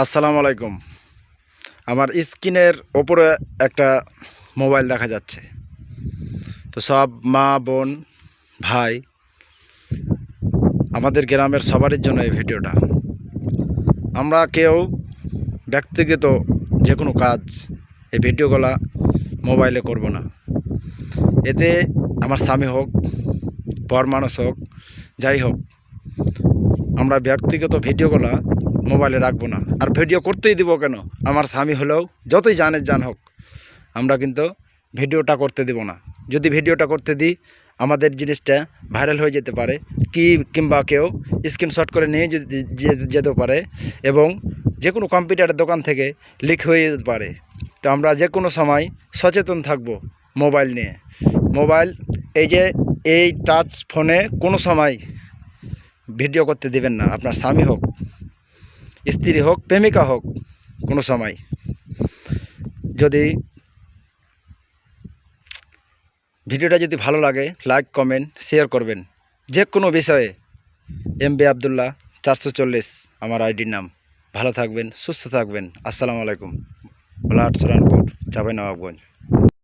আসসালামু আলাইকুম। আমার স্ক্রিনের ওপরে একটা মোবাইল দেখা যাচ্ছে। তো সব মা বোন ভাই আমাদের গ্রামের সবারই জন্য এই ভিডিওটা। আমরা কেউ ব্যক্তিগত যে কোনো কাজ এই ভিডিওগুলা মোবাইলে করব না। এতে আমার স্বামী হোক, পর মানুষ হোক, যাই হোক, আমরা ব্যক্তিগত ভিডিওগুলা মোবাইলে রাখবো না। আর ভিডিও করতেই দিব কেন? আমার স্বামী হলেও যতই জান হোক, আমরা কিন্তু ভিডিওটা করতে দেব না। যদি ভিডিওটা করতে দিই, আমাদের জিনিসটা ভাইরাল হয়ে যেতে পারে, কিংবা কেউ স্ক্রিনশট করে নিয়ে যেতে পারে, এবং যে কোনো কম্পিউটারের দোকান থেকে লিক হয়ে যেতে পারে। তো আমরা যে কোনো সময় সচেতন থাকব মোবাইল নিয়ে। মোবাইল এই টাচ ফোনে কোনো সময় ভিডিও করতে দেবেন না। আপনার স্বামী হোক, স্ত্রী হোক, প্রেমিকা হোক, কোনো সময়। যদি ভিডিওটা যদি ভালো লাগে, লাইক কমেন্ট শেয়ার করবেন। যে কোনো বিষয়ে MB আবদুল্লাহ 440 আমার আইডির নাম। ভালো থাকবেন, সুস্থ থাকবেন। আসসালামু আলাইকুম। ভোলাহাট, সুরানপুর, চাঁপাইনবাবগঞ্জ।